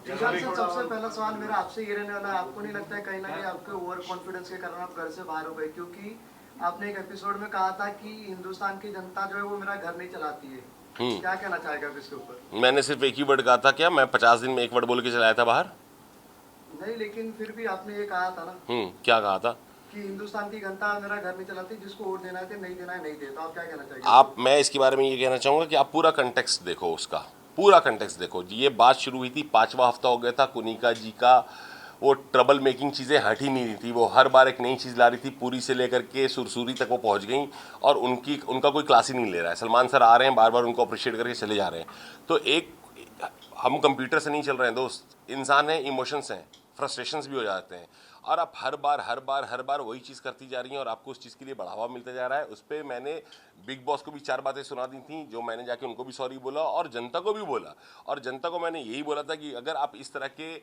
Zeeshan sir, सबसे पहला सवाल मेरा आपसे ये रहने वाला है, आपको नहीं लगता है कहीं ना कहीं आपके ओवर कॉन्फिडेंस के कारण आप घर से बाहर हो गए? क्योंकि आपने एक एपिसोड में कहा था कि हिंदुस्तान की जनता जो है वो मेरा घर नहीं चलाती है। क्या कहना चाहेगा आप इसके ऊपर? मैंने सिर्फ एक ही वर्ड कहा था, क्या मैं 50 दिन में एक वर्ड बोल के चलाया था बाहर? नहीं, लेकिन फिर भी आपने ये कहा था ना क्या कहा था? कि हिंदुस्तान की जनता मेरा घर नहीं चलाती, जिसको वोट देना है नहीं देना है नहीं देता। आप क्या कहना चाहेंगे? आप मैं इसके बारे में ये कहना चाहूँगा कि आप पूरा कंटेक्स्ट देखो, उसका पूरा कंटेक्स्ट देखो। ये बात शुरू हुई थी, 5वां हफ्ता हो गया था, कुनिका जी का वो ट्रबल मेकिंग चीज़ें हट ही नहीं रही थी। वो हर बार एक नई चीज़ ला रही थी, पूरी से लेकर के सुरसूरी तक वो पहुंच गई और उनका कोई क्लास ही नहीं ले रहा है। सलमान सर आ रहे हैं, बार बार उनको अप्रिशिएट करके चले जा रहे हैं। तो एक हम कंप्यूटर से नहीं चल रहे हैं दोस्त, इंसान हैं, इमोशंस हैं, फ्रस्ट्रेशंस भी हो जाते हैं। और आप हर बार वही चीज़ करती जा रही हैं और आपको उस चीज़ के लिए बढ़ावा मिलता जा रहा है। उस पर मैंने बिग बॉस को भी 4 बातें सुना दी थी, जो मैंने जाके उनको भी सॉरी बोला और जनता को भी बोला। और जनता को मैंने यही बोला था कि अगर आप इस तरह के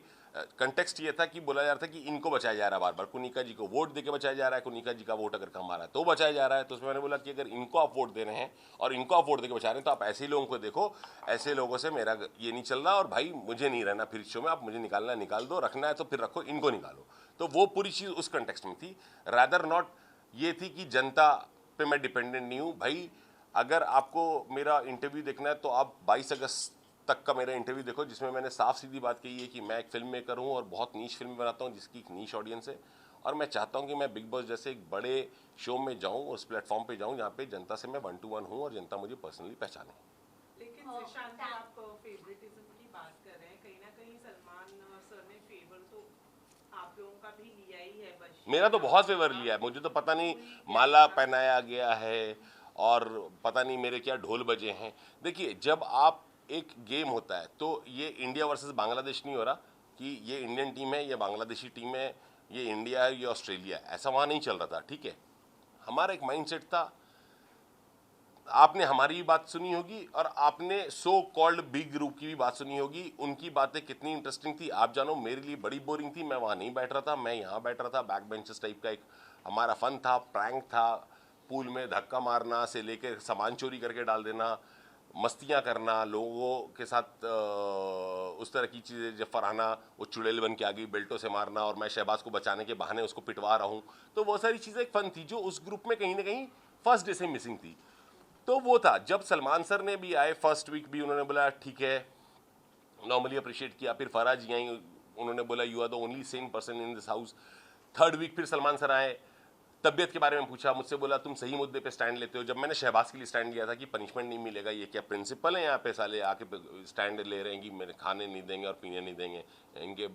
कंटेक्स्ट ये था कि बोला जा रहा था कि इनको बचाया जा रहा है, बार बार कुनिका जी को वोट देके बचाया जा रहा है, कुनिका जी का वोट अगर कम आ रहा है तो बचाया जा रहा है। तो उसमें मैंने बोला कि अगर इनको आप वोट दे रहे हैं और इनको आप वोट देके बचा रहे हैं तो आप ऐसे ही लोगों को देखो, ऐसे लोगों से मेरा ये नहीं चल रहा और भाई मुझे नहीं रहना फिर शो में, आप मुझे निकालना निकाल दो, रखना है तो फिर रखो, इनको निकालो। तो वो पूरी चीज़ उस कंटेक्स्ट में थी, रादर नॉट ये थी कि जनता पे मैं डिपेंडेंट नहीं हूँ। भाई अगर आपको मेरा इंटरव्यू देखना है तो आप 22 अगस्त तक का मेरा इंटरव्यू देखो, जिसमें मैंने साफ सीधी बात कही है कि मैं एक फिल्म मेकर हूँ और बहुत नीश फिल्म बनाता हूँ जिसकी एक नीश ऑडियंस है। और मैं चाहता हूँ कि मैं बिग बॉस जैसे एक बड़े शो में जाऊँ, उस प्लेटफॉर्म पे जाऊँ जहाँ पे जनता से मैं 1 to 1 हूँ और जनता मुझे पर्सनली पहचाने। लेकिन जिशान जी, आप फेवरेटिज्म की बात कर रहे हैं, कहीं ना कहीं सलमान सर ने फेवर तो आप लोगों का भी लिया ही है। बस मेरा तो बहुत फेवर लिया है, मुझे तो पता नहीं माला पहनाया गया है और पता नहीं मेरे क्या ढोल बजे हैं। देखिए, जब आप एक गेम होता है तो ये इंडिया वर्सेस बांग्लादेश नहीं हो रहा कि ये इंडियन टीम है, ये बांग्लादेशी टीम है, ये इंडिया है, ये ऑस्ट्रेलिया है, ऐसा वहाँ नहीं चल रहा था। ठीक है, हमारा एक माइंडसेट था। आपने हमारी भी बात सुनी होगी और आपने सो कॉल्ड बिग ग्रुप की भी बात सुनी होगी। उनकी बातें कितनी इंटरेस्टिंग थी आप जानो, मेरे लिए बड़ी बोरिंग थी। मैं वहाँ नहीं बैठ रहा था, मैं यहाँ बैठ रहा था। बैक बेंचेस टाइप का एक हमारा फन था, प्रैंक था, पूल में धक्का मारना से लेकर सामान चोरी करके डाल देना, मस्तियाँ करना लोगों के साथ, उस तरह की चीज़ें। जब फरहाना वो चुड़ैल बन के आ गई, बेल्टों से मारना और मैं शहबाज को बचाने के बहाने उसको पिटवा रहा हूँ, तो वो सारी चीज़ें एक फ़न थी जो उस ग्रुप में कहीं ना कहीं फर्स्ट डे से मिसिंग थी। तो वो था जब सलमान सर ने भी आए, फर्स्ट वीक भी उन्होंने बोला ठीक है, नॉर्मली अप्रिशिएट किया। फिर फराज जी आई, उन्होंने बोला you are the only same person in this house. Third week फिर सलमान सर आए, तबियत के बारे में पूछा मुझसे, बोला तुम सही मुद्दे पे स्टैंड लेते हो। जब मैंने शहबाज के लिए स्टैंड लिया था कि पनिशमेंट नहीं मिलेगा, ये क्या प्रिंसिपल है यहाँ पे, साले आके स्टैंड ले रहे हैं कि मेरे खाने नहीं देंगे और पीने नहीं देंगे, इनके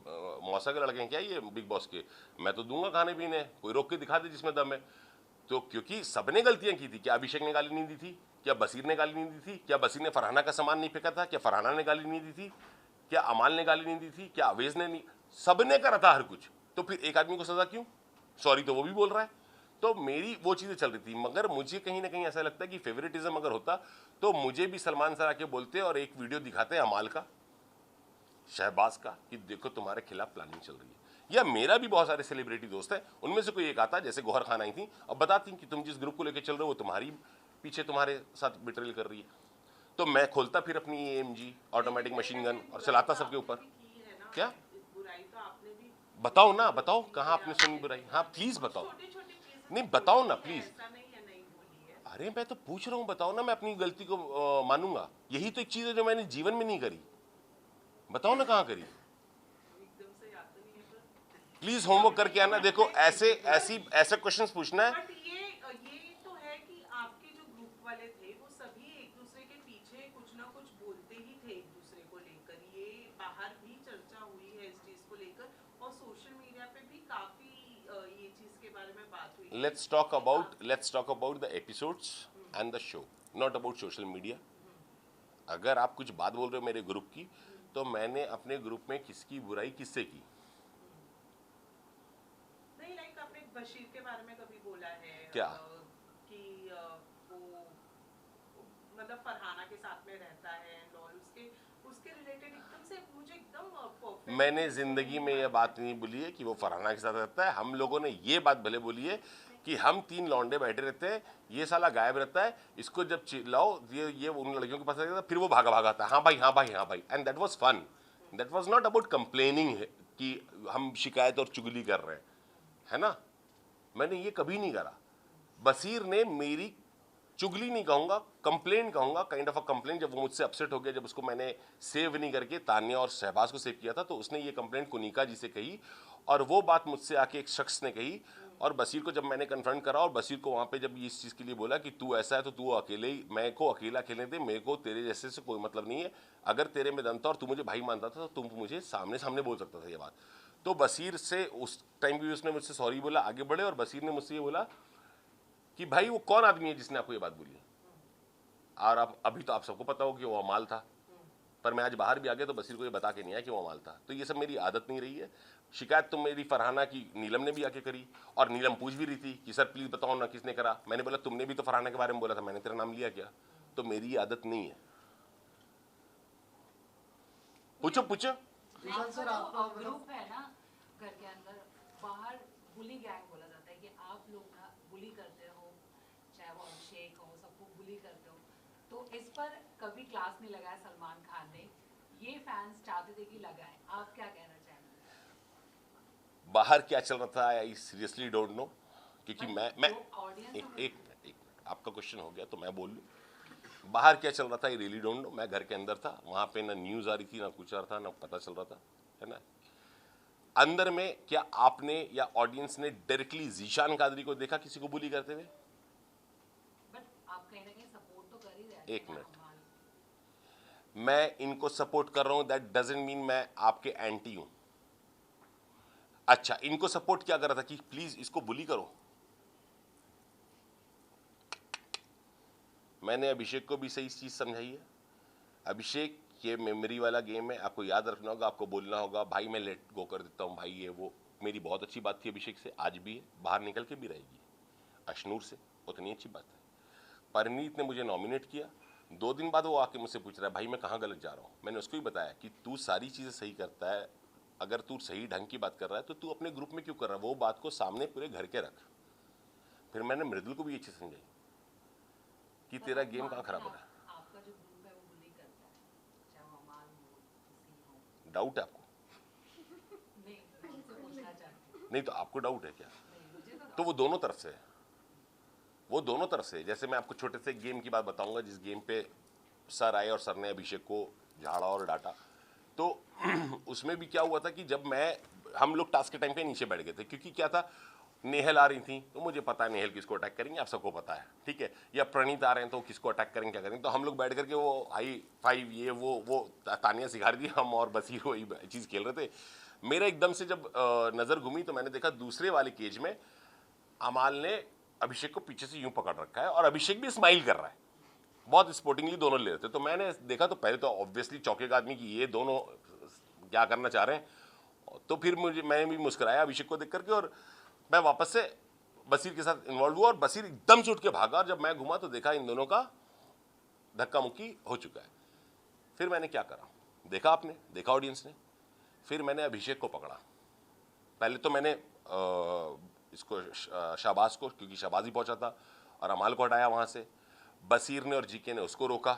मौसा के लड़के हैं क्या ये बिग बॉस के? मैं तो दूंगा खाने पीने, कोई रोक के दिखा दे जिसमें दम है। तो क्योंकि सबने गलतियां की थी। क्या अभिषेक ने गाली नहीं दी थी? क्या बसीर ने गाली नहीं दी थी? क्या बसीर ने फरहाना का सामान नहीं फेंका था? क्या फरहाना ने गाली नहीं दी थी? क्या अमाल ने गाली नहीं दी थी? क्या अवेज ने नहीं? सबने करा था हर कुछ। तो फिर एक आदमी को सजा क्यों? सॉरी तो वो भी बोल रहा है। तो मेरी वो चीज़ें चल रही थी। मगर मुझे कहीं ना कहीं ऐसा लगता है कि फेवरेटिज्म अगर होता तो मुझे भी सलमान सर आके बोलते और एक वीडियो दिखाते अमाल का, शहबाज का, कि देखो तुम्हारे खिलाफ प्लानिंग चल रही है। या मेरा भी बहुत सारे सेलिब्रिटी दोस्त हैं, उनमें से कोई एक आता जैसे गौहर खान आई थी और बताती कि तुम जिस ग्रुप को लेकर चल रहे हो वो तुम्हारी पीछे तुम्हारे साथ बिट्रेल कर रही है। तो मैं खोलता फिर अपनी AMG ऑटोमेटिक मशीन गन और चलाता सबके ऊपर। क्या बुराई तो आपने भी बताओ ना, बताओ कहाँ आपने सुनी बुराई? हाँ प्लीज बताओ। छोटे छोटे केसेस नहीं बताओ ना प्लीज। ऐसा नहीं है, नहीं बोली है। अरे मैं तो पूछ रहा हूँ, बताओ ना, मैं अपनी गलती को मानूंगा। यही तो एक चीज है जो मैंने जीवन में नहीं करी। बताओ ना कहाँ करी। एकदम से याद तो नहीं है पर प्लीज होमवर्क करके आना। देखो ऐसे क्वेश्चंस पूछना है। बट ये तो है कि आपके जो ग्रुप वाले थे वो सभी एक दूसरे के पीछे कुछ ना कुछ बोलते ही थे एक दूसरे को लेकर। ये बाहर भी चर्चा हुई है इस चीज को लेकर और सोशल मीडिया पे भी काफी ये चीज के बारे में बात हुई। let's talk about the episodes and the show, not about social media. अगर आप कुछ बात बोल रहे हो मेरे ग्रुप की, तो मैंने अपने ग्रुप में किसकी बुराई किससे की? नहीं, लाइक आपने बशीर के बारे में कभी बोला है क्या? कि वो मतलब फरहाना के साथ में रहता है and all, उसके उसके रिलेटेड एकदम से मुझे एकदम परफेक्ट। मैंने जिंदगी में यह बात नहीं बोली है कि वो फरहाना के साथ रहता है। हम लोगों ने ये बात भले बोली है कि हम 3 लौंडे बैठे रहते हैं, ये साला गायब रहता है, इसको जब चिल्लाओ ये उन लड़कियों के पास रहता है, फिर वो भागा भागा आता है, हाँ भाई हाँ भाई हाँ भाई, and that was fun. That was not about complaining कि हम शिकायत और चुगली कर रहे हैं, है ना। मैंने ये कभी नहीं करा। बसीर ने मेरी चुगली नहीं कहूंगा, कंप्लेंट कहूंगा, काइंड ऑफ अ कंप्लेंट, जब वो मुझसे अपसेट हो गया, जब उसको मैंने सेव नहीं करके तान्या और शहबाज को सेव किया था, तो उसने ये कंप्लेंट कुनिका जी से कही और वो बात मुझसे आके एक शख्स ने कही और बसीर को जब मैंने कन्फ्रंट करा और बसीर को वहाँ पे जब इस चीज़ के लिए बोला कि तू ऐसा है तो तू अकेले ही, मैं को अकेला खेलने दे, मेरे को तेरे जैसे से कोई मतलब नहीं है, अगर तेरे में दम था और तू मुझे भाई मानता था तो तुम मुझे सामने सामने बोल सकता था ये बात। तो बसीर से उस टाइम भी उसने मुझसे सॉरी बोला, आगे बढ़े, और बसीर ने मुझसे ये बोला कि भाई वो कौन आदमी है जिसने आपको ये बात बोली, और आप अभी तो आप सबको पता हो कि वो अमाल था, पर मैं आज बाहर भी आ गया तो बसीर को ये बता के नहीं आया कि वो अमाल था। तो ये सब मेरी आदत नहीं रही है। शिकायत तो मेरी फरहाना की नीलम ने भी आके करी और नीलम पूछ भी रही थी कि सर प्लीज बताओ ना किसने करा। मैंने बोला तुमने भी तो फरहाना के बारे में बोला था, मैंने तेरा नाम लिया क्या? तो मेरी ये आदत नहीं है। पूछो पूछो। विशाल सर, आपका आप जो ग्रुप है ना घर के अंदर, बाहर बुली गैंग बोला जाता है कि आप लोग ना बुली करते हो, चाहे वो अभिषेक हो, सबको बुली करते हो, तो इस पर कभी क्लास नहीं लगाया सलमान खान ने, ये फैंस चाहते थे कि लगाएं, आप क्या कहना चाहेंगे? बाहर क्या चल रहा था आई सीरियसली डोंट नो, क्योंकि मैं ऑडियंस एक मिनट, आपका क्वेश्चन हो गया तो मैं बोल लूँ। बाहर क्या चल रहा था आई रियली डोंट नो। मैं घर के अंदर था, वहाँ पे ना न्यूज़ आ रही थी, ना कुछ आ रहा था, ना पता चल रहा था, है ना। अंदर में क्या आपने या ऑडियंस ने डायरेक्टली जीशान कादरी को देखा किसी को बुली करते हुए? बट आप कहीं ना कहीं सपोर्ट तो कर ही रहे हैं। एक मिनट, मैं इनको सपोर्ट कर रहा हूं दैट डजंट मीन मैं आपके एंटी हूं। अच्छा, इनको सपोर्ट क्या कर रहा था कि प्लीज इसको बुली करो। मैंने अभिषेक को भी सही चीज समझाई है। अभिषेक, ये मेमोरी वाला गेम है, आपको याद रखना होगा, आपको बोलना होगा भाई मैं लेट गो कर देता हूं भाई, ये वो। मेरी बहुत अच्छी बात थी अभिषेक से, आज भी है, बाहर निकल के भी रहेगी। अशनूर से उतनी अच्छी बात है। परनीत ने मुझे नॉमिनेट किया, 2 दिन बाद वो आके मुझसे पूछ रहा है भाई मैं कहाँ गलत जा रहा हूँ। मैंने उसको ही बताया कि तू सारी चीज़ें सही करता है, अगर तू सही ढंग की बात कर रहा है तो तू अपने ग्रुप में क्यों कर रहा है, वो बात को सामने पूरे घर के रख। फिर मैंने मृदुल को भी ये चीज़ समझाई कि तेरा गेम कहाँ खराब हो रहा है। आपका जो ग्रुप है वो बुली करता है, चाहे वो अमाल हो, किसी हो। डाउट है आपको? नहीं, मैं उनसे पूछना चाहती हूँ। नहीं तो आपको डाउट है क्या? नहीं, मुझे तो वो दोनों तरफ से है, वो दोनों तरफ से। जैसे मैं आपको छोटे से गेम की बात बताऊंगा, जिस गेम पे सर आए और सर ने अभिषेक को झाड़ा और डांटा, तो उसमें भी क्या हुआ था कि जब हम लोग टास्क के टाइम पे नीचे बैठ गए थे, क्योंकि क्या था, नेहल आ रही थी तो मुझे पता है नेहल किसको अटैक करेंगे, आप सबको पता है, ठीक है, या प्रणीत आ रहे हैं तो किसको अटैक करेंगे क्या करेंगे। तो हम लोग बैठ करके वो हाई फाइव ये वो तानिया सिखा रही थी, हम और बसीर वही चीज़ खेल रहे थे। मेरा एकदम से जब नज़र घूमी तो मैंने देखा दूसरे वाले केज में अमाल ने अभिषेक को पीछे से यूं पकड़ रखा है और अभिषेक भी स्माइल कर रहा है, बहुत स्पोर्टिंगली दोनों ले रहे थे। तो मैंने देखा तो पहले तो ऑब्वियसली चौंकेगा आदमी कि ये दोनों क्या करना चाह रहे हैं। तो फिर मैं भी मुस्कुराया अभिषेक को देख करके और मैं वापस से बसीर के साथ इन्वॉल्व हुआ और बसीर एकदम से उठ के भागा और जब मैं घुमा तो देखा इन दोनों का धक्का मुक्की हो चुका है। फिर मैंने क्या करा, देखा आपने, देखा ऑडियंस ने, फिर मैंने अभिषेक को पकड़ा। पहले तो मैंने इसको शाहबाज को, क्योंकि शाहबाज ही पहुंचा था, और अमाल को हटाया वहाँ से। बसीर ने और जीके ने उसको रोका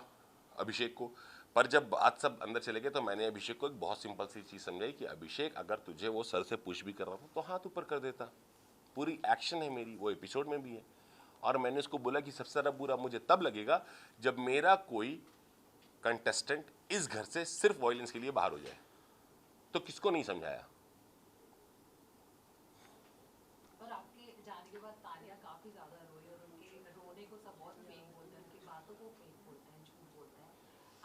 अभिषेक को। पर जब बात सब अंदर चले गए तो मैंने अभिषेक को एक बहुत सिंपल सी चीज़ समझाई कि अभिषेक अगर तुझे वो सर से पुश भी कर रहा था तो हाथ ऊपर कर देता, पूरी एक्शन है मेरी, वो एपिसोड में भी है। और मैंने उसको बोला कि सबसे ज़्यादा बुरा मुझे तब लगेगा जब मेरा कोई कंटेस्टेंट इस घर से सिर्फ वॉयलेंस के लिए बाहर हो जाए। तो किसको नहीं समझाया। और आपके जाने के बाद तानिया काफी ज्यादा रोई और उनके रोने को सब बहुत फेक बोलते हैं, उनकी बातों को फेक बोलते हैं, झूठ बोलते हैं।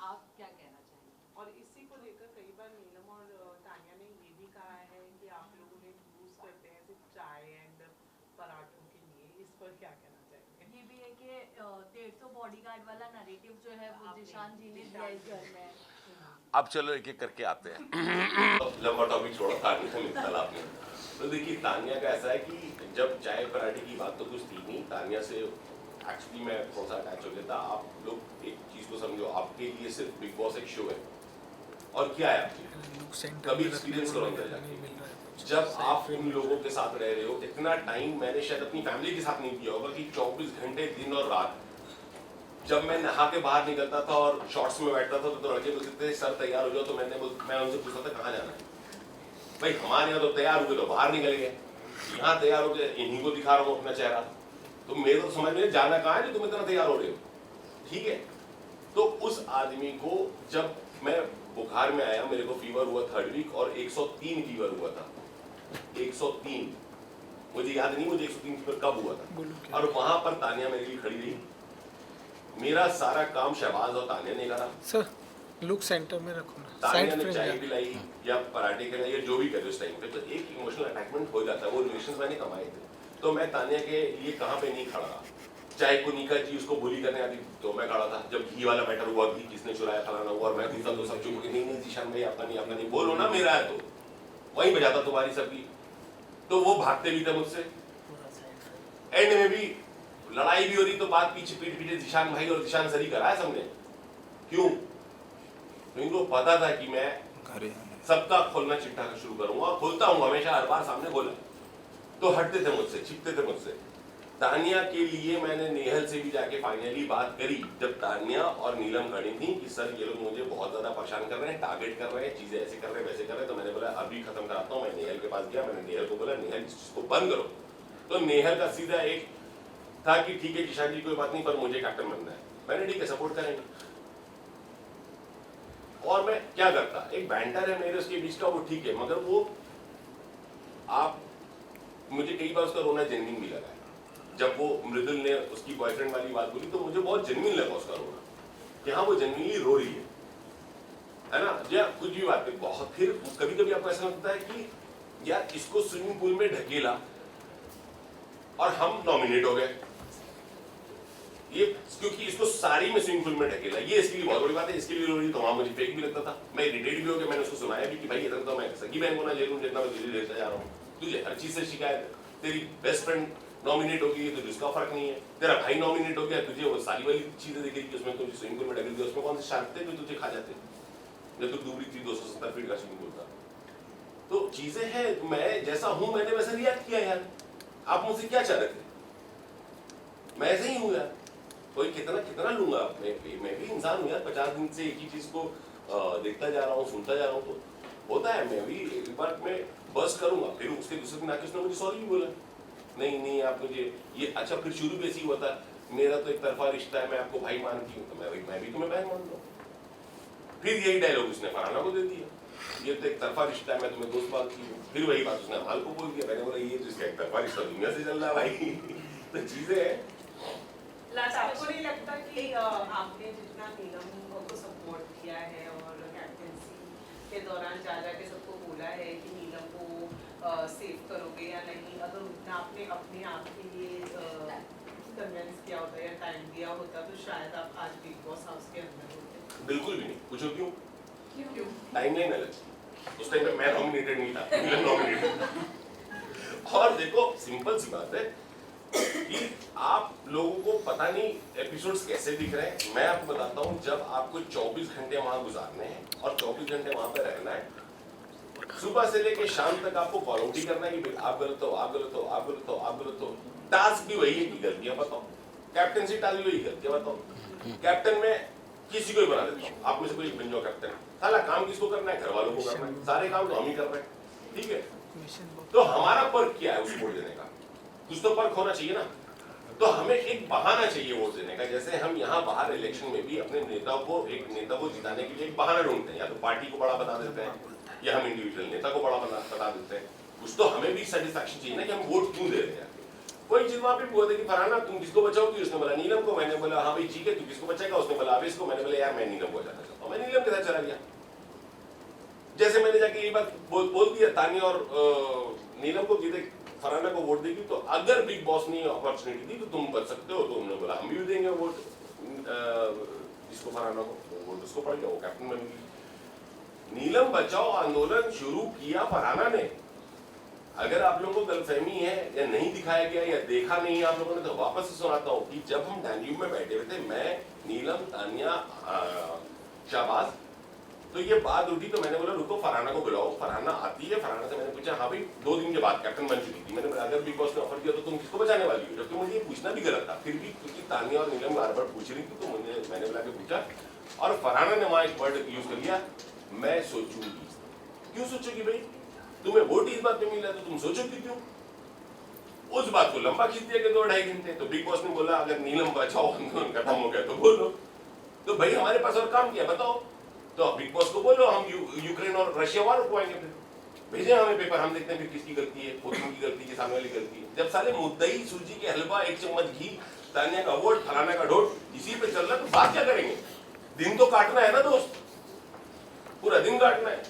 आप क्या कहना चाहेंगे? और इसी को लेकर कई बार नीलम और तानिया ने ये भी कहा है कि आप लोग उन्हें यूज करते हैं सिर्फ चाय एंड पराठों के लिए, इस पर क्या कहना चाहेंगे? ये भी है कि 150 बॉडीगार्ड वाला नैरेटिव जो है वो जिशान जी ने दिया इस घर में। अब चलो एक एक करके आते हैं। लंबा टॉपिक छोड़ा तानिया में निकला आपने। तो देखिए तानिया का ऐसा है कि जब चाय पराठे की बात तो कुछ थी नहीं, तानिया से एक्चुअली मैं थोड़ा सा अटैच हो गया था। आप लोग एक चीज़ को समझो, आपके लिए सिर्फ बिग बॉस एक शो है और क्या है आपके, कभी एक्सपीरियंस करो अंदर जाके। जब आप उन लोगों के साथ रह रहे हो, इतना टाइम मैंने शायद अपनी फैमिली के साथ नहीं किया होगा कि 24 घंटे दिन और रात जब मैं नहा के बाहर निकलता था और शॉर्ट्स में बैठता था तो लड़के बोलते थे सर तैयार हो जाओ, तो मैं उनसे पूछता था कहाँ जाना है। भाई हमारे यहाँ तो तैयार हो गए तो बाहर निकल गए, यहाँ तैयार हो गए इन्हीं को दिखा रहा हूँ अपना चेहरा। तो मेरे तो समझ में जाना कहाँ है जो तुम इतना तैयार हो रहे हो, ठीक है। तो उस आदमी को जब मैं बुखार में आया, मेरे को फीवर हुआ 3rd वीक और 103 फीवर हुआ था, 103, मुझे याद नहीं मुझे 103 फीवर कब हुआ था। और वहां पर तानिया मेरे लिए खड़ी रही, मेरा सारा काम शहबाज और तानिया ने करा। सर लुक सेंटर में रखो ना, तानिया साइड ने पे चाय पिलाई या पराठे खिलाई या जो भी करे उस टाइम पे, तो एक इमोशनल अटैचमेंट हो जाता है। वो रिलेशंस मैंने कमाए थे, तो मैं तानिया के लिए कहाँ पे नहीं खड़ा रहा। चाहे कुनिका जी उसको बुली करने आती तो मैं खड़ा था, जब घी वाला मैटर हुआ, घी किसने चुराया फलाना हुआ, और मैं दूसरा तो सब चुप के नहीं जीशान भाई आपका नहीं बोलो ना, मेरा है तो वहीं बजाता तुम्हारी सबकी। तो वो भागते भी थे मुझसे, एंड में भी लड़ाई भी हो रही तो बात पीछे पीठ पीछे जीशान भाई और जीशान सर ही कराया सबने। क्यों? तो इनको पता था कि मैं सबका खोलना चिट्ठा शुरू करूंगा, खोलता हूँ हमेशा, हर बार सामने खोला, तो हटते थे मुझसे, छिपते थे मुझसे। तानिया के लिए मैंने नेहल से भी जाके फाइनली बात करी, जब तानिया और नीलम खड़ी थी कि सर ये लोग मुझे बहुत ज्यादा परेशान कर रहे हैं, टारगेट कर रहे हैं, चीजें ऐसे कर रहे हैं वैसे कर रहे हैं। तो मैंने बोला अभी खत्म कराता हूँ। मैं नेहल के पास गया, मैंने नेहल को बोला नेहल इसको बंद करो। तो नेहल का सीधा एक था कि ठीक है किशान जी कोई बात नहीं, पर मुझे कैप्टन बनना है। मैंने ठीक है सपोर्ट करेंगे। और मैं क्या करता, एक बैंटर है मेरे उसके बीच का, वो ठीक है, मगर वो आप मुझे कई बार उसका रोना जेन्युइन भी लगा है। जब वो मृदुल ने उसकी बॉयफ्रेंड वाली बात बोली तो मुझे बहुत जेन्युइन लगा उसका रोना, कि हाँ वो जेन्युइनली रो रही है ना, या कुछ भी बात है। बहुत फिर कभी कभी आपको ऐसा लगता है कि यार इसको स्विमिंग पूल में ढकेला और हम नॉमिनेट हो गए, ये क्योंकि इसको सारी में स्विमिंग पूल में ढकेला, ये इसके लिए बहुत बड़ी बात है, इसके लिए रो रही। तो वहां मुझे फेक भी लगता था, मैं इरिटेट भी हो गया। मैंने उसको सुनाया भी कि भाई इधर तो मैं सगी बहन को ना जेल में जितना मैं तुझे लेता जा रहा हूँ, तुझे हर चीज से शिकायत है, तेरी बेस्ट फ्रेंड नॉमिनेट हो गई तो जिसका फर्क नहीं है, तेरा भाई नॉमिनेट हो गया, तुझे वो सारी वाली चीजें दिख रही कि उसमें तुझे स्विमिंग पूल में ढकेल दिया, उसमें कौन से शार्क थे जो तुझे खा जाते जब तू डूब रही थी 270 फीट का स्विमिंग पूल था। तो चीजें हैं, मैं जैसा हूं मैंने वैसे रिएक्ट किया यार, आप मुझसे क्या चाह रहे थे, मैं ऐसे ही हूँ यार, कोई कितना कितना लूंगा, मैं भी इंसान हूँ यार, 50 दिन से एक ही चीज को देखता जा रहा हूँ, सुनता जा रहा हूँ, तो होता है। मैं भी एक बार में बस करूंगा, फिर उसके दूसरे दिन आके उसने मुझे सॉरी भी बोला, नहीं आप मुझे ये, अच्छा फिर शुरू भी ऐसी हुआ था, मेरा तो एक तरफा रिश्ता है, मैं आपको भाई मानती हूँ, तो मैं भी तुम्हें बहन मानता हूँ। फिर यही डायलॉग उसने फरहाना को दे दिया, ये तो एक तरफा रिश्ता है, मैं तुम्हें दोस्त मानती हूँ। फिर वही बात उसने अमाल को बोल दिया। मैंने बोला ये तो इसका एक तरफा रिश्ता दुनिया से चल रहा है भाई। तो चीजें हैं। लास्ट आपको नहीं लगता कि आपने जितना नीलम को सपोर्ट किया है और कैप्टेंसी के दौरान जा के सबको बोला है कि नीलम को सेव करोगे या नहीं, अगर उतना आपने अपने आप के लिए कन्विंस किया होता या टाइम दिया होता तो शायद आप आज बिग बॉस हाउस के अंदर होते? बिल्कुल भी नहीं। पूछो क्यों? क्यों? टाइमलाइन अलग, उस टाइम पे मैं नॉमिनेटेड नहीं था, नीलम नॉमिनेटेड। और देखो सिंपल सी बात है कि आप लोगों को पता नहीं एपिसोड्स कैसे दिख रहे हैं। मैं आपको बताता हूँ, जब आपको 24 घंटे वहां गुजारने हैं और 24 घंटे वहां पे रहना है, सुबह से लेके शाम तक आपको कॉल आउट ही करना है कि आप गलत हो, आप गलत हो, आप गलत हो, आप गलत हो। टास्क भी वही है कि गलतियां बताओ, कैप्टनसी टास्क भी वही, गलतियां बताओ। कैप्टन में किसी को ही बना देता हूँ, आप में से कोई बन जाओ कैप्टन। साला काम किसको करना है? घर वालों को करना है, सारे काम तो हम ही कर रहे हैं, ठीक है। तो हमारा पर्क क्या है उस वोट देने का? कुछ तो पर्क होना चाहिए ना। तो हमें एक बहाना चाहिए वोट देने का। जैसे हम यहाँ बाहर इलेक्शन में भी अपने नेताओं को, एक नेता को जिताने के लिए एक बहाना ढूंढते हैं, या तो पार्टी को बड़ा बता देते हैं या हम इंडिविजुअल नेता को बड़ा बता देते हैं। कुछ तो हमें भी सेटिस्फैक्शन चाहिए ना कि हम वोट क्यों दे रहे हैं। कोई चीज वहां पे बोल दे कि फरहाना तुम किसको बचाओगी, उसने बोला नीलम को। मैंने बोला हाँ भाई ठीक है, तू किसको बचाएगा? उसने बोला आवेश को। मैंने बोला यार मैं नीलम को बचाना चाहता हूँ, मैं नीलम के साथ चला गया। जैसे मैंने जाके ये बात बोल दिया, तानिया और नीलम को कि फरहाना को वोट देगी तो अगर बिग बॉस ने अपॉर्चुनिटी दी तो तुम बच सकते हो। तो उन्होंने बोला हम भी देंगे वोट इसको, फरहाना को, वोट उसको पड़ गया, वो कैप्टन बन गई। नीलम बचाओ आंदोलन शुरू किया फरहाना ने। अगर आप लोगों को गलतफहमी है या नहीं दिखाया गया या देखा नहीं है आप लोगों ने, तो वापस से सुनाता हूँ कि जब हम डाइनिंग में बैठे हुए थे, मैं, नीलम, तानिया, शाहबाज तो ये बात उठी तो मैंने बोला रुको फरहाना को बुलाओ। फरहाना आती है, फरहाना से मैंने पूछा हाँ भाई 2 दिन के बाद कैप्टन बन चुकी थी। मैंने बोला अगर बिग बॉस ने ऑफर किया तो तुम किसको बचाने वाली हो, जबकि मुझे ये पूछना भी गलत था। फिर भी क्योंकि तानिया और नीलम बार बार पूछ रही थी तो मैंने बुला के पूछा और फरहाना ने वहां एक वर्ड यूज कर लिया, मैं सोचूंगी। क्यों सोचोगी भाई, तुम्हें वोट इस बात पे मिला तो तुम सोचोगी क्यों? उस बात को लंबा खींच दिया कि 2-2.5 घंटे। तो बिग बॉस ने बोला अगर नीलम बचाओ आंदोलन खत्म हो गया तो बोलो। तो भाई हमारे पास और काम किया बताओ, तो बिग बॉस को बोलो हम यूक्रेन और रशिया वार रुकवाएंगे, फिर भेजे हमें पेपर, हम देखते हैं फिर किसकी गलती है, पुतिन की गलती है, सामने वाली गलती है। जब साले मुद्दई सूजी के हलवा 1 चम्मच घी, तानिया का वोट, फलाना का ढोट इसी पे चल रहा है तो बात क्या करेंगे? दिन तो काटना है ना दोस्त, पूरा दिन काटना है,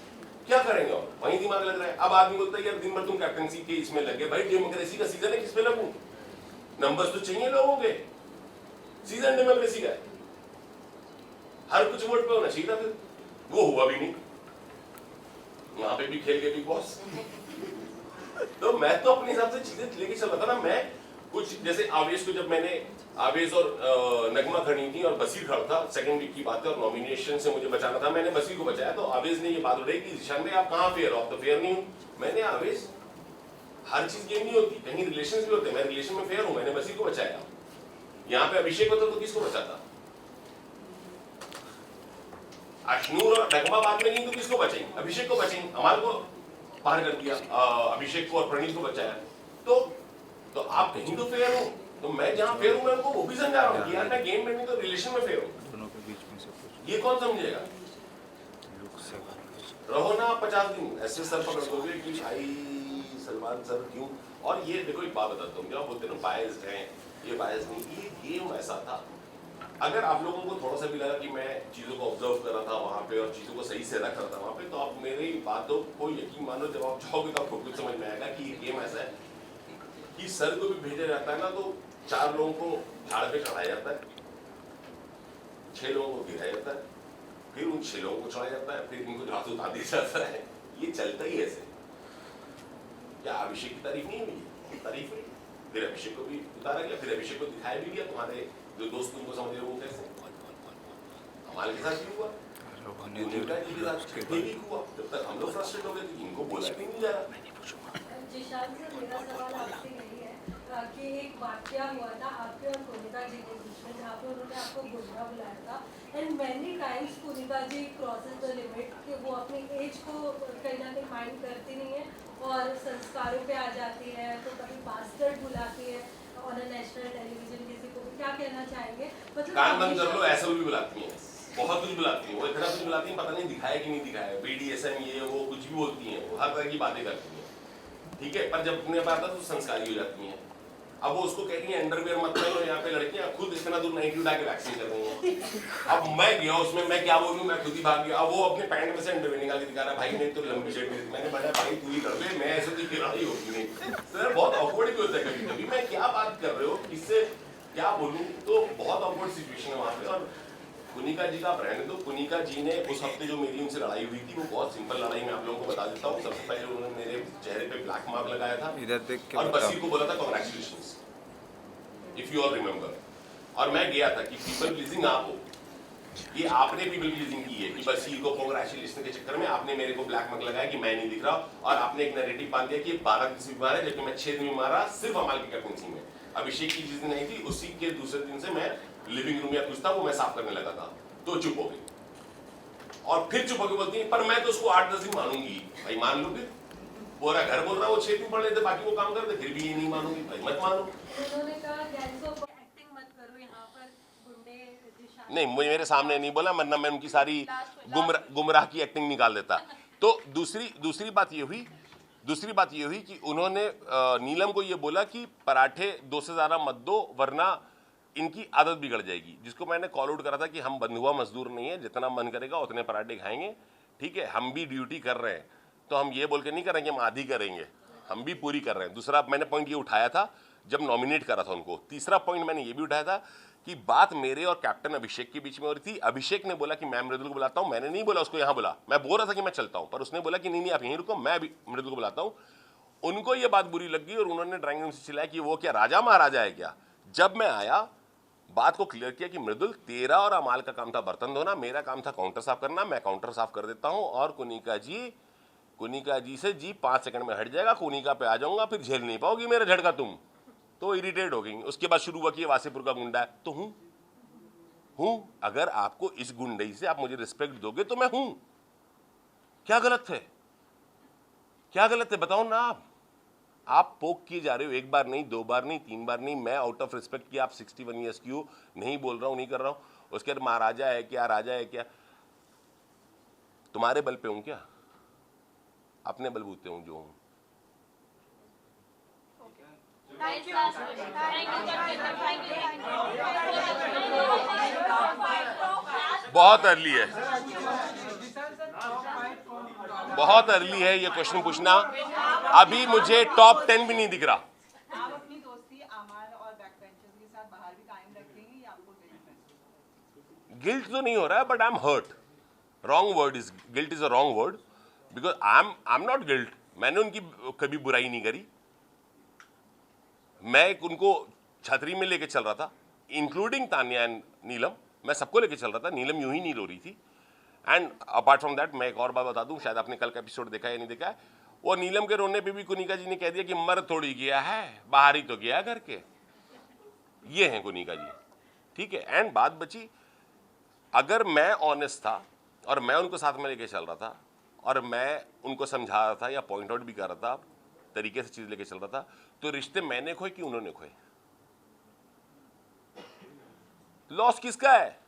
क्या करेंगे? और वही दिमाग लग रहा है। अब आदमी बोलता है यार दिन भर तुम कैप्टनसी के इसमें लगे, भाई डेमोक्रेसी का सीजन है, किस पे लगूं? नंबर्स तो चाहिए लोगों के, सीजन डेमोक्रेसी का है, हर कुछ वोट पे होना चाहिए था। फिर वो हुआ भी नहीं, वहां पे भी खेल गए बिग बॉस। तो मैं तो अपने हिसाब से चीजें लेके चल रहा था ना। मैं कुछ जैसे आवेश को, जब मैंने आवेश और नगमा खड़ी थी और बसीर खड़ा था, सेकंड वीक की बात है और नॉमिनेशन से मुझे बचाना था, मैंने बसीर को बचाया। तो आवेश ने ये बात उठाई कि ईशान भाई आप कहाँ फेयर हो, आप तो फेयर नहीं हो। मैंने आवेश हर चीज गेम नहीं होती, कहीं रिलेशन भी होते हैं, मैं रिलेशन में फेयर हूं, मैंने बसीर को बचाया। यहाँ पे अभिषेक होता तो किसको बचाता? अश्नूर और नगमा बात में नहीं तो किसको बचाएंगे? अभिषेक को बचाएंगे। अमाल को बाहर कर दिया, अभिषेक को और प्रणीत को बचाया। तो आप कहीं तो फेयर हो। तो मैं जहां फेयर हूं मैं उनको वो भी समझा रहा हूं कि यार मैं गेम में नहीं तो रिलेशन में फेयर हूं। दोनों के बीच में सब कुछ ये कौन समझेगा? लुक से रहो ना 50 दिन ऐसे सर पकड़ दोगे कि भाई सलमान सर क्यों। और ये देखो एक बात बताता हूँ, जब बोलते ना बायस्ड हैं, ये बायस नहीं, ये गेम ऐसा था। अगर आप लोगों को थोड़ा सा भी लगा कि मैं चीज़ों को ऑब्जर्व कर रहा था वहाँ पे और चीज़ों को सही से रख रहा था वहाँ पे, तो आप मेरी बातों को यकीन मानो, जब आप जाओगे तो आपको कुछ समझ में आएगा कि ये गेम ऐसा है कि सर को भी भेजा जाता है ना तो 4 लोगों को झाड़ पे चढ़ाया जाता है, 6 लोगों को गिराया जाता है, फिर उन 6 लोगों को चढ़ाया जाता है, फिर इनको झाड़ से उतार दिया जाता है। ये चलता ही ऐसे। क्या अभिषेक की तारीफ नहीं हुई? तारीफ हुई, फिर अभिषेक को भी उतारा गया, फिर अभिषेक को दिखाया भी गया। तुम्हारे जो दोस्त उनको समझ रहे वो कैसे, हमारे के साथ भी हुआ, उनका जी के साथ भी हुआ। जब तक हम लोग फ्रस्ट्रेट हो गए थे इनको बोला भी नहीं जा रहा। जिशान से मेरा सवाल आपसे यही है कि एक वाकया हुआ था आपके और पुनीता जी के बीच में जहाँ पे उन्होंने आपको गुंडा बुलाया था and many times Punita ji crosses the limit कि वो अपनी एज को कहीं ना कहीं माइंड करती नहीं है और संस्कारों पे आ जाती है। तो कभी बास्टर्ड बुलाती है ऑन अ नेशनल टेलीविजन, किसी को भी। क्या कहना चाहेंगे? मतलब कान बंद कर लो, ऐसा भी बुलाती हैं, बहुत कुछ बुलाती हैं, वो इतना कुछ बुलाती हैं पता नहीं दिखाया कि नहीं दिखाया, BDSM ये वो कुछ भी बोलती हैं, वो हर तरह की बातें करती हैं, ठीक है। पर जब अपने पास आता तो संस्कारी हो जाती हैं। अब वो उसको कह रही है अंडरवेयर मत पहनो, यहाँ पे लड़कियां खुद इतना दूर नाइटी उठा के वैक्सीन कर रही हैं। अब मैं गया उसमें, मैं क्या बोलूं, मैं खुद ही भाग गया। अब वो अपने पैंट में से अंडरवेयर निकाल के दिखा रहा है, भाई नहीं तो लंबी शर्ट में। मैंने बोला भाई तू ही कर ले, मैं ऐसे तो खिलाड़ी होगी नहीं। तो यार बहुत ऑकवर्ड भी होता है कभी कभी, मैं क्या बात कर रहे हो, किससे क्या बोलूं, तो बहुत ऑकवर्ड सिचुएशन है वहाँ पे। और पुनिका जी का आप रहने दो। पुनिका जी ने उस हफ्ते जो मेरी उनसे लड़ाई हुई थी वो बहुत सिंपल लड़ाई, मैं आप लोगों को बता देता हूँ। सबसे पहले उन्होंने मेरे चेहरे पे ब्लैक मार्क लगाया था इधर देख के और बताओ। बसीर को बोला था congratulations, if you all remember. और मैं गया था कि पीपल प्लीजिंग आप हो, ये आपने पीपल प्लीजिंग की है कि बसीर को कांग्रेचुलेशन के चक्कर में आपने मेरे को ब्लैक मार्क लगाया कि मैं नहीं दिख रहा, और आपने एक नैरेटिव बांध दिया कि 12 दिन से बीमार है, जबकि मैं 6 दिन में मारा सिर्फ अमाल की कैप्टनसी में। अभिषेक की जिस दिन आई थी उसी के दूसरे दिन से मैं लिविंग रूम या कुछ था वो मैं साफ करने लगा था, तो चुप हो गई। और फिर चुप होकर बोलती है पर मैं तो उसको 8-10 दिन मानूंगी। भाई मान लो, फिर पूरा घर बोल रहा है वो 6 दिन पढ़ लेते बाकी वो काम करते, फिर भी ये नहीं मानूंगी। भाई मत मानो। उन्होंने कहा गैंग्स ऑफ एक्टिंग मत करो यहाँ पर, गुंडे जिशान नहीं, मुझे मेरे सामने नहीं बोला, वरना मैं उनकी सारी गुमराह की एक्टिंग निकाल देता। तो दूसरी बात ये हुई कि उन्होंने नीलम को ये बोला कि पराठे 2 से ज़्यादा मत दो वरना इनकी आदत बिगड़ जाएगी, जिसको मैंने कॉल आउट करा था कि हम बंधुआ मजदूर नहीं है, जितना मन करेगा उतने पराठे खाएंगे, ठीक है। हम भी ड्यूटी कर रहे हैं, तो हम ये बोल के नहीं करेंगे हम आधी करेंगे, हम भी पूरी कर रहे हैं। दूसरा मैंने पॉइंट ये उठाया था जब नॉमिनेट करा था उनको। तीसरा पॉइंट मैंने ये भी उठाया था कि बात मेरे और कैप्टन अभिषेक के बीच में हो रही थी। अभिषेक ने बोला कि मैं मृदुल को बुलाता हूँ, मैंने नहीं बोला उसको यहाँ बुला, मैं बोल रहा था कि मैं चलता हूँ, पर उसने बोला कि नहीं आप यहीं रुको, मैं अभी मृदुल को बुलाता हूँ। उनको ये बात बुरी लगी और उन्होंने ड्राइंग रूम से चिल्लाया कि वो क्या राजा महाराजा है क्या। जब मैं आया बात को क्लियर किया कि मृदुल, तेरा और अमाल का काम था बर्तन धोना, मेरा काम था काउंटर साफ करना, मैं काउंटर साफ कर देता हूं और कुनिका जी से जी 5 सेकंड में हट जाएगा, कुनिका पे आ जाऊंगा, फिर झेल नहीं पाओगी मेरा झटका तुम, तो इरिटेट हो गई। उसके बाद शुरू हुआ कि ये वासेपुर का गुंडा है, तो हूं। अगर आपको इस गुंडई से आप मुझे रिस्पेक्ट दोगे तो मैं हूं। क्या गलत है, क्या गलत है बताओ ना। आप पोक किए जा रहे हो, एक बार नहीं, 2 बार नहीं, 3 बार नहीं। मैं आउट ऑफ रिस्पेक्ट कि आप 61 ईयर्स की हो नहीं बोल रहा हूं, नहीं कर रहा हूं। उसके बाद महाराजा है क्या, राजा है क्या, तुम्हारे बल पे हूं क्या, अपने बलबूते हूं जो हूं। बहुत अर्ली है, बहुत अर्ली है ये क्वेश्चन पूछना। अभी मुझे टॉप 10 भी नहीं दिख रहा। आप अपनी दोस्ती अमाल और बैक बेंचर्स के साथ बाहर भी कायम रखेंगे या आपको गिल्ट तो नहीं हो रहा है, but I am hurt. Wrong word is guilt, is a wrong word, because I am not guilt. मैंने उनकी कभी बुराई नहीं करी। मैं उनको छतरी में लेके चल रहा था, इंक्लूडिंग तानिया एंड नीलम। मैं सबको लेके चल रहा था, नीलम यूं ही नहीं रो रही थी। एंड अपार्ट फ्रॉम दैट, मैं एक और बात बता दूं, शायद आपने कल का एपिसोड देखा या नहीं देखा है, वो नीलम के रोने पे भी कुनिका जी ने कह दिया कि मर थोड़ी गया है, बाहर ही तो गया घर के। ये हैं कुनिका जी, ठीक है। एंड बात बची, अगर मैं ऑनेस्ट था और मैं उनको साथ में लेके चल रहा था और मैं उनको समझा रहा था या पॉइंट आउट भी कर रहा था, तरीके से चीज लेके चल रहा था, तो रिश्ते मैंने खोए कि उन्होंने खोए? लॉस किसका है?